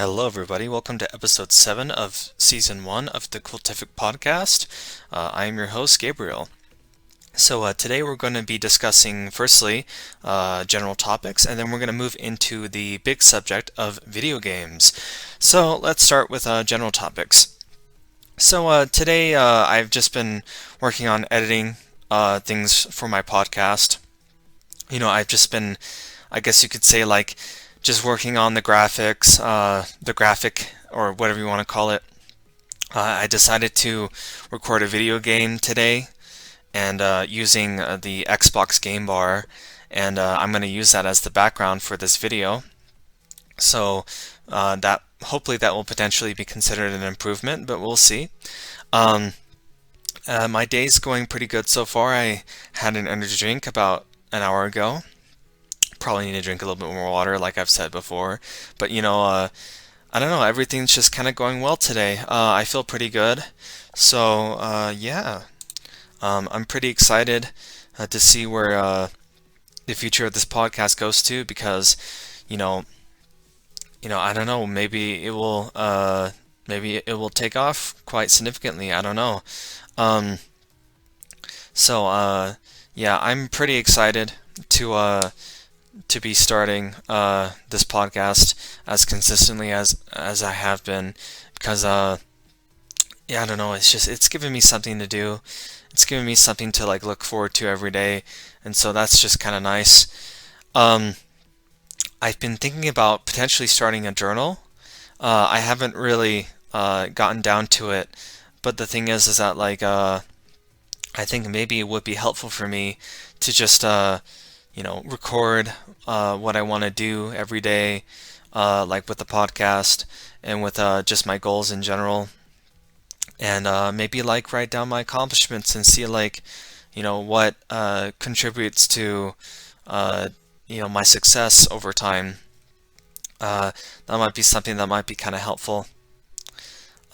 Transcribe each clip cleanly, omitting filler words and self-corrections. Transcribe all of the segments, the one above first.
Hello, everybody. Welcome to episode 7 of season 1 of the Cooltific podcast. I am your host, Gabriel. Today we're going to be discussing, firstly, general topics, and then we're going to move into the big subject of video games. So, let's start with general topics. Today I've just been working on editing things for my podcast. I've just been, I guess you could say, like, just working on the graphics, the graphic, or whatever you want to call it. I decided to record a video game today and using the Xbox Game Bar, and I'm going to use that as the background for this video. So that hopefully that will potentially be considered an improvement, but we'll see. My day's going pretty good so far. I had an energy drink about an hour ago. Probably need to drink a little bit more water, like I've said before. But I don't know. Everything's just kind of going well today. I feel pretty good. Yeah, I'm pretty excited to see where the future of this podcast goes to because, you know, I don't know. Maybe it will take off quite significantly. I don't know. Um, yeah, I'm pretty excited to be starting this podcast as consistently as I have been because yeah, I don't know, it's giving me something to do. It's giving me something to like look forward to every day, and so that's just kind of nice. Um, I've been thinking about potentially starting a journal. I haven't really gotten down to it, but the thing is that like I think maybe it would be helpful for me to just record what I want to do every day, like with the podcast and with just my goals in general, and maybe like write down my accomplishments and see like, what contributes to, my success over time. That might be something that might be kind of helpful.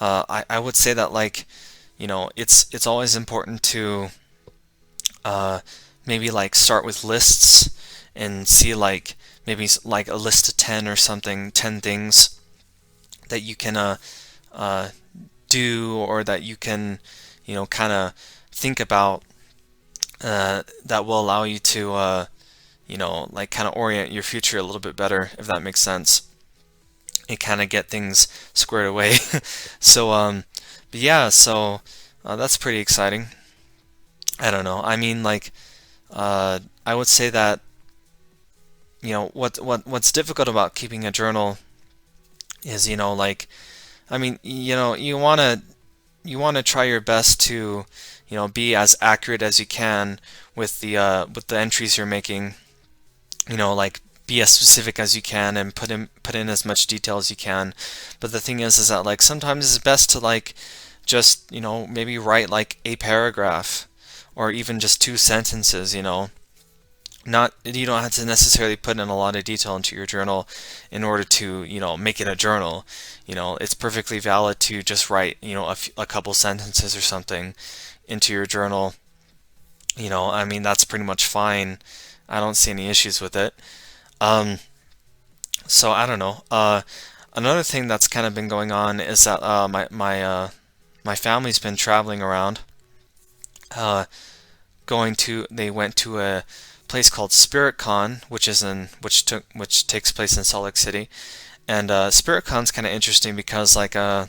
I would say that like, it's always important to uh, maybe like start with lists and see like maybe like a list of 10 or something, 10 things that you can uh, do or that you can, kind of think about that will allow you to, like kind of orient your future a little bit better, if that makes sense, and kind of get things squared away. so, but yeah, that's pretty exciting. I don't know. I mean, like, I would say that what's difficult about keeping a journal is like I mean you want to try your best to be as accurate as you can with the entries you're making, like be as specific as you can and put in as much detail as you can. But the thing is that like sometimes it's best to like just maybe write like a paragraph or even just two sentences. Not You don't have to necessarily put in a lot of detail into your journal in order to make it a journal. It's perfectly valid to just write a couple sentences or something into your journal. I mean that's pretty much fine. I don't see any issues with it. um I don't know. Another thing that's kind of been going on is that my family's been traveling around. uh they went to a place called SpiritCon, which takes place in Salt Lake City. And SpiritCon's kind of interesting because like I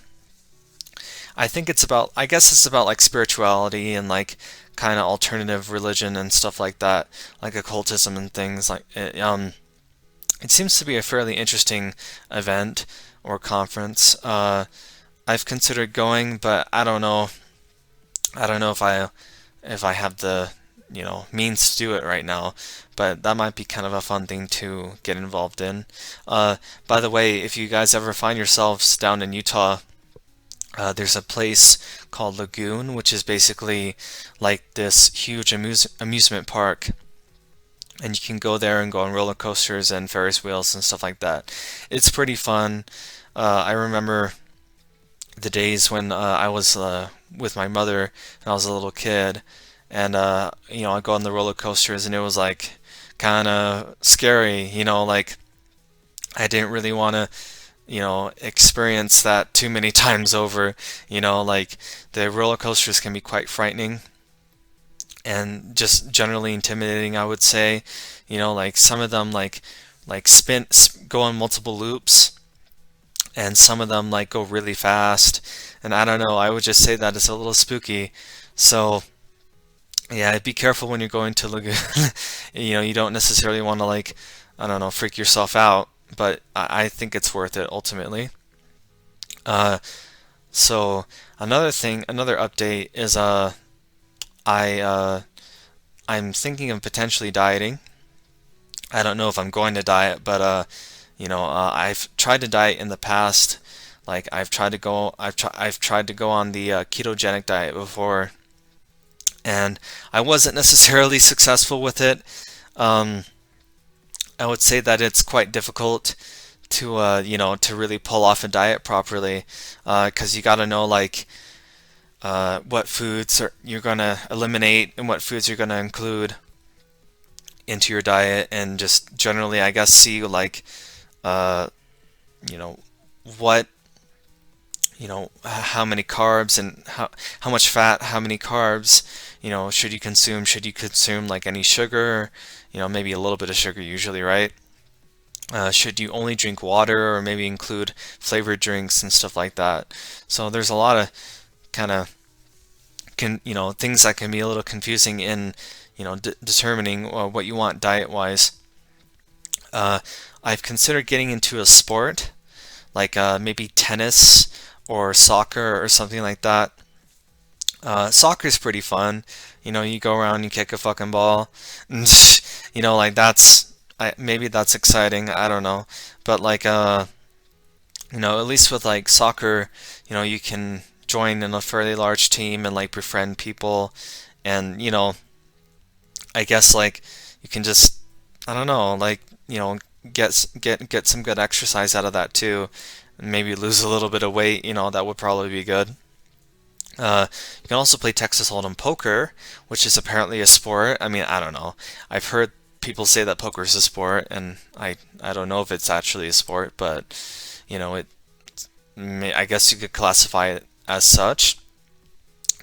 guess it's about like spirituality and like kind of alternative religion and stuff like that, like occultism and things like it. It seems to be a fairly interesting event or conference. I've considered going, but I don't know. I don't know if I have the means to do it right now, but that might be kind of a fun thing to get involved in. By the way, if you guys ever find yourselves down in Utah, there's a place called Lagoon, which is basically like this huge amusement park, and you can go there and go on roller coasters and Ferris wheels and stuff like that. It's pretty fun. I remember the days when I was with my mother and I was a little kid, and I go on the roller coasters, and it was like kind of scary. Like I didn't really want to experience that too many times over. Like the roller coasters can be quite frightening and just generally intimidating, I would say. Like some of them like go on multiple loops, and some of them like go really fast. And I don't know, I would just say that it's a little spooky. So yeah, be careful when you're going to Lagoon. You don't necessarily want to like, I don't know, freak yourself out, but I think it's worth it ultimately. Uh, so another update is I I'm thinking of potentially dieting. I don't know if I'm going to diet, but I've tried to diet in the past. Like I've tried to go on the ketogenic diet before, and I wasn't necessarily successful with it. Um, I would say that it's quite difficult to to really pull off a diet properly, because you got to know like what foods you're gonna eliminate and what foods you're gonna include into your diet, and just generally, I guess, see like uh, you know what how many carbs and how much fat, how many carbs should you consume. Should you consume like any sugar? Maybe a little bit of sugar usually, right? Should you only drink water, or maybe include flavored drinks and stuff like that? So there's a lot of kind of things that can be a little confusing in determining what you want diet wise. uh, I've considered getting into a sport like maybe tennis or soccer or something like that. Soccer is pretty fun. You go around, you kick a fucking ball. Like maybe that's exciting, I don't know. But like at least with like soccer, you can join in a fairly large team and like befriend people, and I guess like you can just, I don't know, like get some good exercise out of that too, and maybe lose a little bit of weight. That would probably be good. You can also play Texas Hold'em poker, which is apparently a sport. I mean, I don't know. I've heard people say that poker is a sport, and I don't know if it's actually a sport, but it I guess you could classify it as such.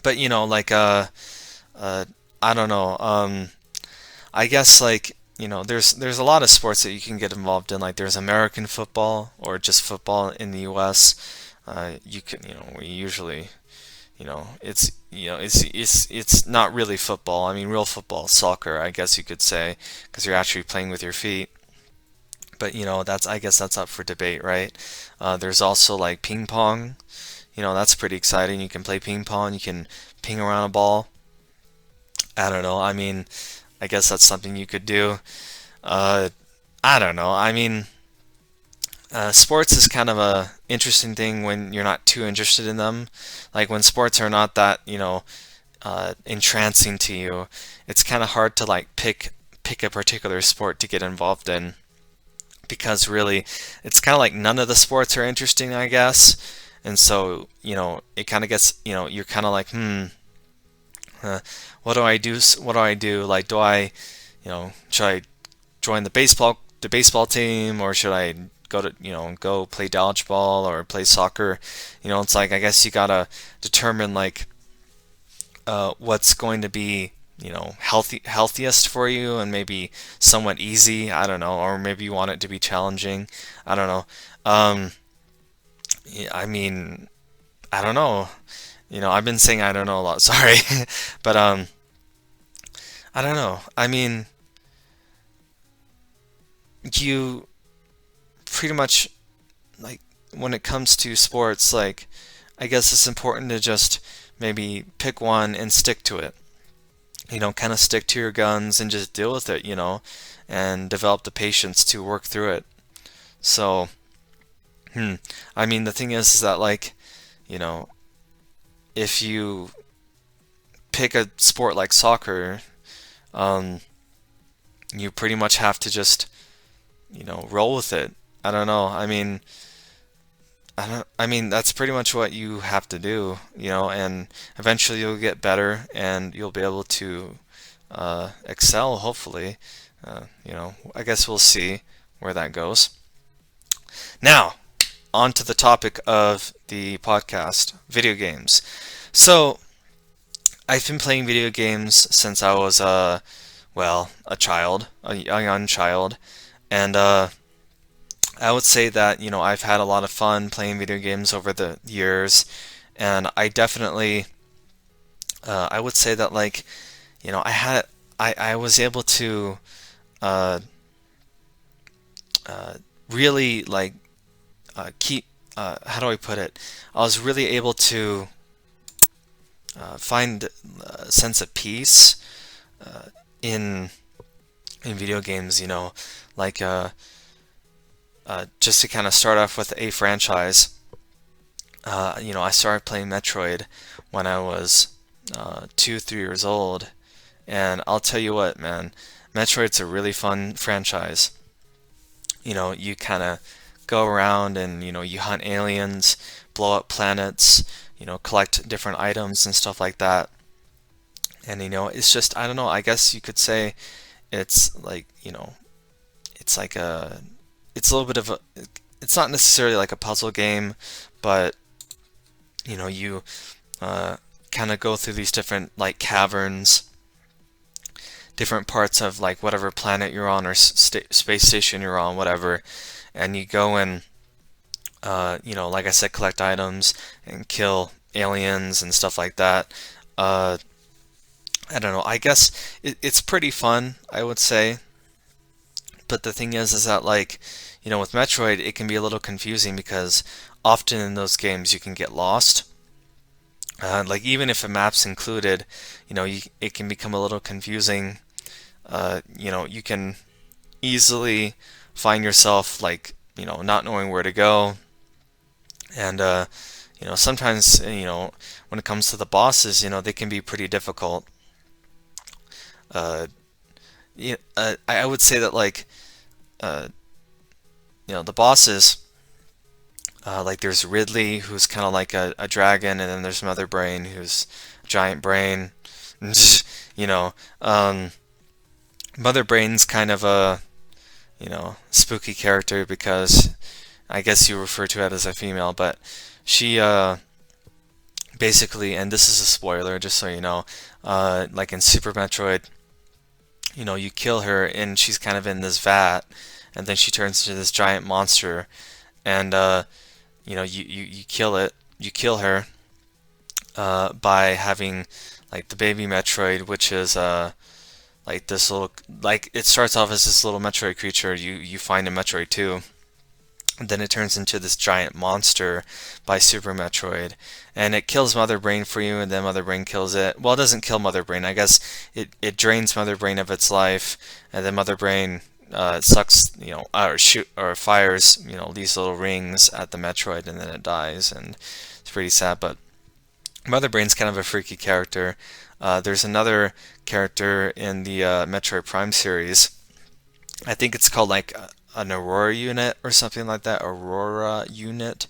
But like I don't know. I guess like there's a lot of sports that you can get involved in. Like there's American football, or just football in the U.S. You can we usually it's not really football. I mean, real football, soccer, I guess you could say, because you're actually playing with your feet. But that's, I guess that's up for debate, right? There's also like ping pong. That's pretty exciting. You can play ping pong. You can ping around a ball. I don't know. I mean, I guess that's something you could do. Uh, I don't know. I mean, sports is kind of a interesting thing when you're not too interested in them. Like when sports are not that, entrancing to you, it's kind of hard to like pick a particular sport to get involved in, because really it's kind of like none of the sports are interesting, I guess. And so, it kind of gets, you're kind of like, uh, what do I do? What do I do? Like, should I join the baseball team, or should I go play dodgeball or play soccer? It's like, I guess you gotta determine like what's going to be healthiest for you, and maybe somewhat easy. I don't know, or maybe you want it to be challenging. I don't know. Yeah, I mean, I don't know. I've been saying I don't know a lot. Sorry, but I don't know. I mean, you pretty much like when it comes to sports, like I guess it's important to just maybe pick one and stick to it. Kind of stick to your guns and just deal with it, and develop the patience to work through it. So, I mean, the thing is that like, you know, if you pick a sport like soccer, um, you pretty much have to just, roll with it. I don't know. I mean, I mean that's pretty much what you have to do, and eventually you'll get better and you'll be able to excel, hopefully. I guess we'll see where that goes. Now, on to the topic of the podcast, video games. So I've been playing video games since I was a child, a young child, and I would say that I've had a lot of fun playing video games over the years, and I definitely I would say that I was able to uh, uh, really keep how do I put it? I was really able to find a sense of peace uh, in video games. Like just to kind of start off with a franchise. I started playing Metroid when I was 2, 3 years old, and I'll tell you what, man, Metroid's a really fun franchise. You kind of go around and you hunt aliens, blow up planets, collect different items and stuff like that. And it's just, I don't know, I guess you could say it's like, it's like it's a little bit of a, it's not necessarily like a puzzle game, but you kind of go through these different like caverns, different parts of like whatever planet you're on or space station you're on, whatever, and you go and like I said, collect items and kill aliens and stuff like that. I don't know. I guess it's pretty fun, I would say. But the thing is that with Metroid, it can be a little confusing because often in those games you can get lost. Like even if a map's included, it can become a little confusing. You can easily find yourself not knowing where to go, and sometimes when it comes to the bosses, they can be pretty difficult. Uh, I would say that uh, the bosses, like there's Ridley, who's kind of like a dragon, and then there's Mother Brain, who's a giant brain. you know, um, Mother Brain's kind of a spooky character because I guess you refer to it as a female, but she basically, and this is a spoiler, just so you know, like in Super Metroid, you kill her and she's kind of in this vat, and then she turns into this giant monster, and you kill it, you kill her by having like the baby Metroid, which is like this little, like it starts off as this little Metroid creature you find in Metroid 2. And then it turns into this giant monster by Super Metroid, and it kills Mother Brain for you, and then Mother Brain kills it. Well, it doesn't kill Mother Brain. I guess it drains Mother Brain of its life, and then Mother Brain sucks, or fires, these little rings at the Metroid, and then it dies, and it's pretty sad. But Mother Brain's kind of a freaky character. There's another character in the Metroid Prime series. I think it's called like an Aurora unit or something like that. Aurora unit,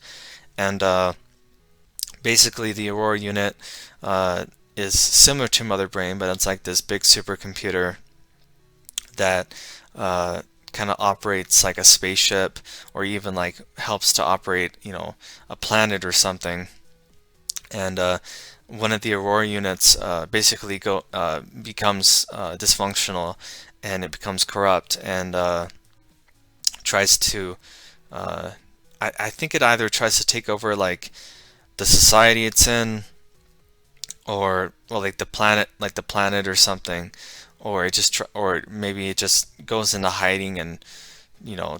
and basically the Aurora unit is similar to Mother Brain, but it's like this big supercomputer that kind of operates like a spaceship, or even like helps to operate, a planet or something. And one of the Aurora units basically becomes dysfunctional, and it becomes corrupt, and tries to I think it either tries to take over like the society it's in, or well, like the planet or something, or or maybe it just goes into hiding and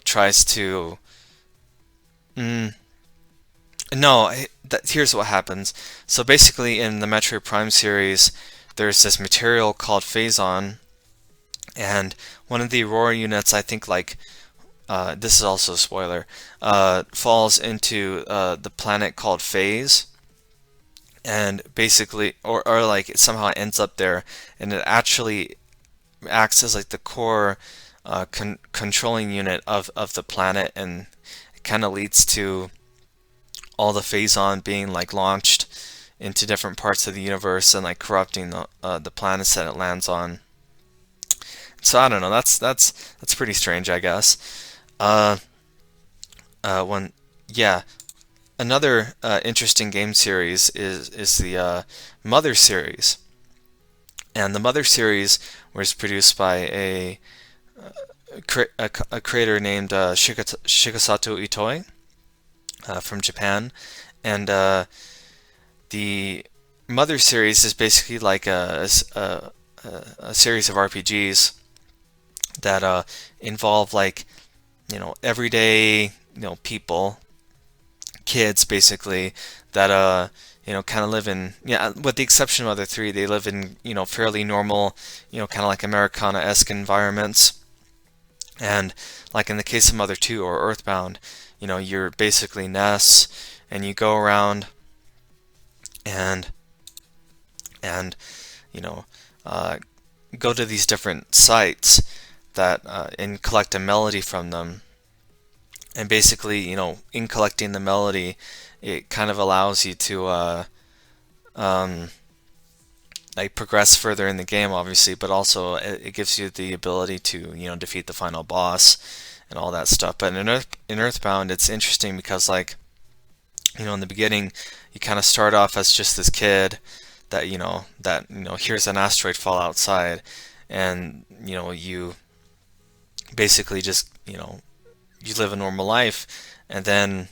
tries to no, here's what happens. So basically in the Metroid Prime series, there's this material called Phazon, and one of the Aurora units, I think this is also a spoiler, falls into the planet called Phase, and basically, or like it somehow ends up there, and it actually acts as like the core controlling unit of the planet, and it kind of leads to all the Phazon being like launched into different parts of the universe and like corrupting the planets that it lands on. So I don't know. That's pretty strange, I guess. When yeah, another interesting game series is the Mother series, and the Mother series was produced by a creator named Shigesato Itoi from Japan, and the Mother series is basically like a series of RPGs that involve like everyday people, kids basically, that kind of live in, yeah, with the exception of Mother 3, they live in fairly normal, kind of like Americana-esque environments. And like in the case of Mother 2 or Earthbound, you're basically Ness, and you go around and and you know uh, go to these different sites that and collect a melody from them. And basically, in collecting the melody, it kind of allows you to um, like progress further in the game, obviously, but also it gives you the ability to defeat the final boss and all that stuff. But in Earthbound, it's interesting because like in the beginning, you kind of start off as just this kid that hears an asteroid fall outside, and you basically just you live a normal life, and then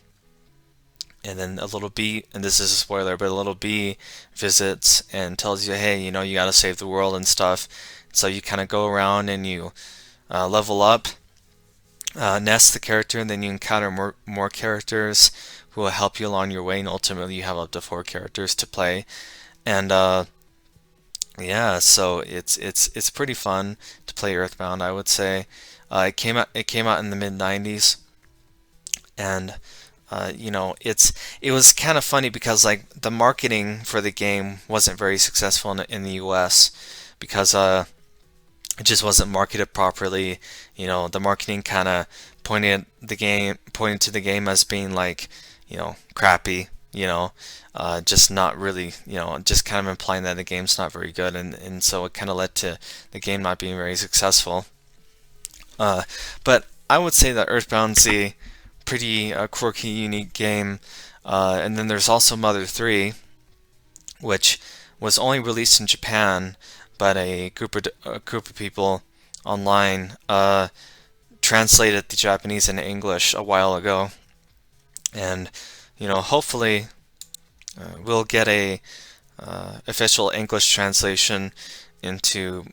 a little bee, and this is a spoiler, but a little bee visits and tells you, hey, you got to save the world and stuff. So you kind of go around and you level up, Nest the character, and then you encounter more characters who will help you along your way, and ultimately you have up to 4 characters to play. And yeah, so it's pretty fun to play Earthbound, I would say. It came out in the mid '90s, and it was kind of funny because like the marketing for the game wasn't very successful in the U.S. because it just wasn't marketed properly. The marketing kind of pointed to the game as being like crappy. Just not really, just kind of implying that the game's not very good, and so it kind of led to the game not being very successful. Uh, but I would say that Earthbound's a pretty quirky, unique game. And then there's also Mother 3, which was only released in Japan, but a group of people online translated the Japanese into English a while ago, and hopefully we'll get a official English translation into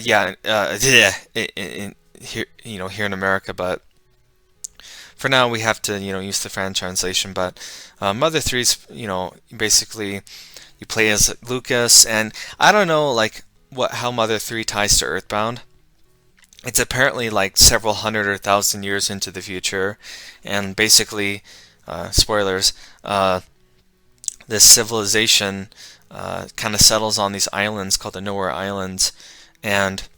yeah, here here in America, but for now we have to use the fan translation. But Mother 3's basically you play as Lucas, and I don't know like how Mother 3 ties to Earthbound. It's apparently like several hundred or thousand years into the future, and basically, spoilers, this civilization kind of settles on these islands called the Nowhere Islands, and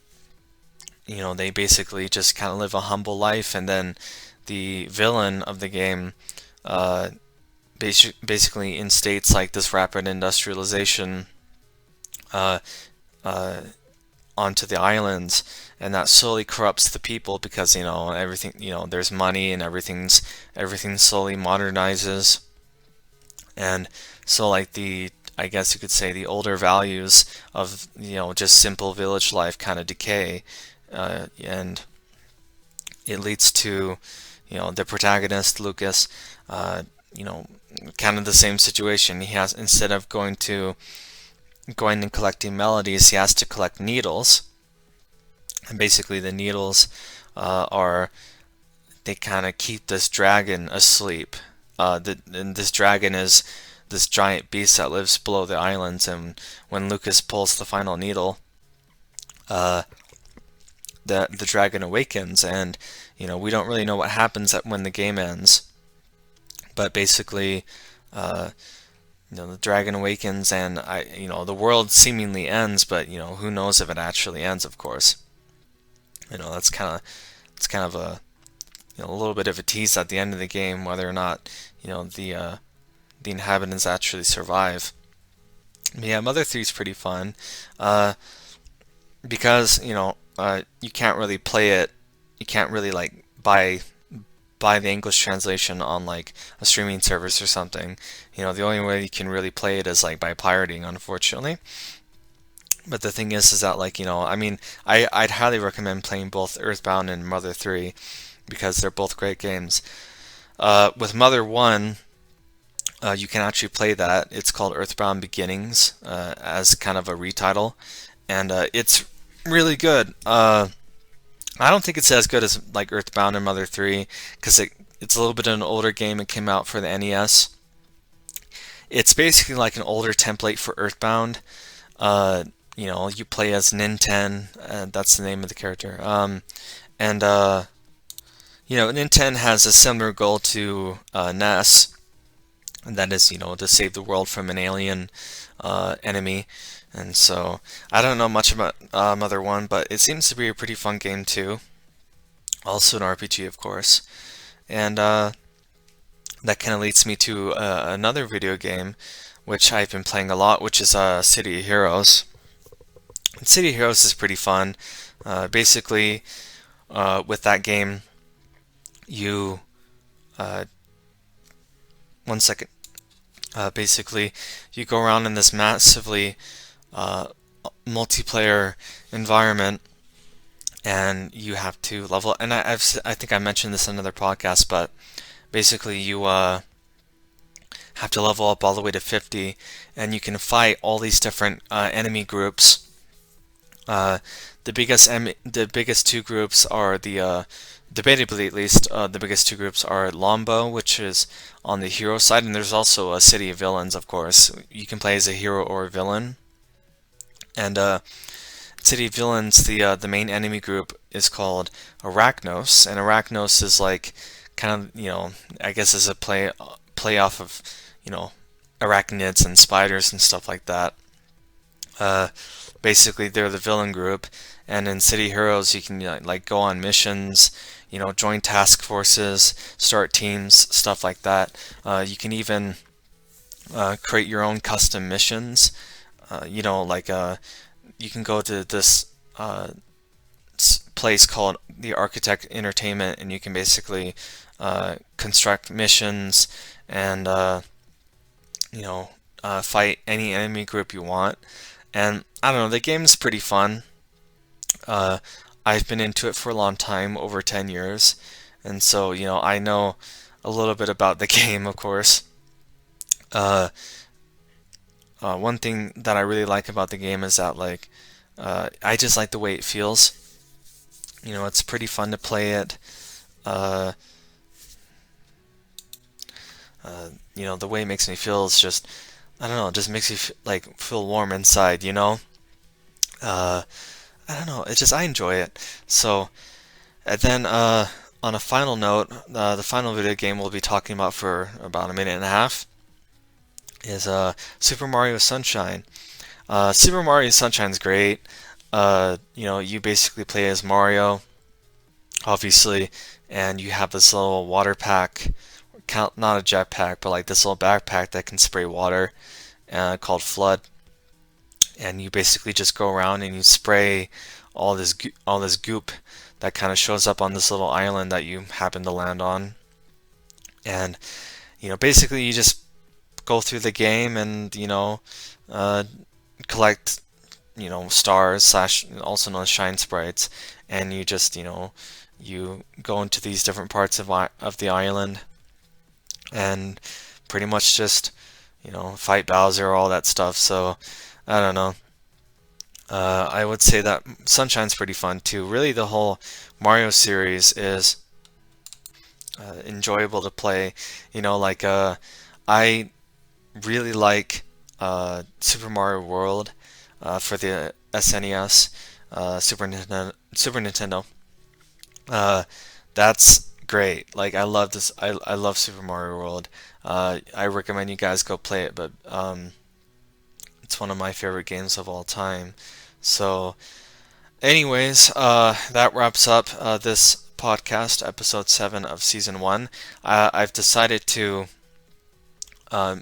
they basically just kind of live a humble life, and then the villain of the game uh, basically instates like this rapid industrialization uh, uh, onto the islands, and that slowly corrupts the people because everything, there's money, and everything slowly modernizes, and so like I guess you could say the older values of just simple village life kind of decay, and it leads to the protagonist Lucas, uh, you know kind of the same situation. He has, instead of going and collecting melodies, he has to collect needles, and basically the needles are they kind of keep this dragon asleep. And this dragon is this giant beast that lives below the islands, and when Lucas pulls the final needle, uh, the dragon awakens, and we don't really know what happens when the game ends, but basically, uh, the dragon awakens, and the world seemingly ends, but who knows if it actually ends, of course. That's kind of a little bit of a tease at the end of the game whether or not the inhabitants actually survive. But yeah, Mother 3 is pretty fun because you can't really play it. You can't really like buy buy the English translation on like a streaming service or something. The only way you can really play it is like by pirating, unfortunately. But the thing is that like, I mean, I'd highly recommend playing both Earthbound and Mother 3 because they're both great games. With Mother 1, you can actually play that. It's called Earthbound Beginnings as kind of a retitle, and it's really good. I don't think it's as good as like Earthbound and Mother 3 because it's a little bit of an older game. It came out for the NES. It's basically like an older template for Earthbound. You play as Ninten, that's the name of the character. And Ninten has a similar goal to Ness, and that is, to save the world from an alien enemy. And so, I don't know much about Mother 1, but it seems to be a pretty fun game too. Also an RPG, of course. And that kind of leads me to another video game, which I've been playing a lot, which is City of Heroes. And City of Heroes is pretty fun. Basically, with that game, you... one second. Basically, you go around in this massively multiplayer environment, and you have to level. And I think I mentioned this in another podcast, but basically you have to level up all the way to 50, and you can fight all these different enemy groups. The biggest two groups are debatably at least, the biggest two groups are Lombo, which is on the hero side, and there's also a City of Villains, of course. You can play as a hero or a villain. And City of Villains, the main enemy group is called Arachnos, and Arachnos is like kind of, I guess is a play off of, arachnids and spiders and stuff like that. Basically, they're the villain group, and in City Heroes, you can like go on missions, join task forces, start teams, stuff like that. You can even create your own custom missions. You can go to this place called the Architect Entertainment, and you can basically construct missions and fight any enemy group you want. And I don't know, the game is pretty fun. I've been into it for a long time, over 10 years, and so I know a little bit about the game, of course. One thing that I really like about the game is that I just like the way it feels. It's pretty fun to play it. The way it makes me feel is just, I don't know, it just makes me feel warm inside, I don't know, I enjoy it. So, and then on a final note, the final video game we'll be talking about for about a minute and a half is Super Mario Sunshine. Super Mario Sunshine's great. You basically play as Mario, obviously, and you have this little water pack, not a jetpack, but like this little backpack that can spray water, called Flood. And you basically just go around and you spray all this goop that kind of shows up on this little island that you happen to land on. And basically you just go through the game and collect stars slash also known as shine sprites, and you just you go into these different parts of the island and pretty much just fight Bowser, all that stuff. So I don't know. I would say that Sunshine's pretty fun too. Really, the whole Mario series is enjoyable to play. I really like Super Mario World for the SNES, Super Nintendo. That's great. Like I love this. I love Super Mario World. I recommend you guys go play it, but it's one of my favorite games of all time. So, anyways, that wraps up this podcast, episode 7 of season 1. I've decided to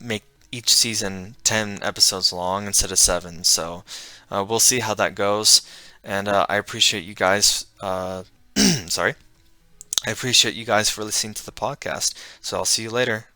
make each season 10 episodes long instead of 7. So, we'll see how that goes. And I appreciate you guys. Sorry. I appreciate you guys for listening to the podcast. So I'll see you later.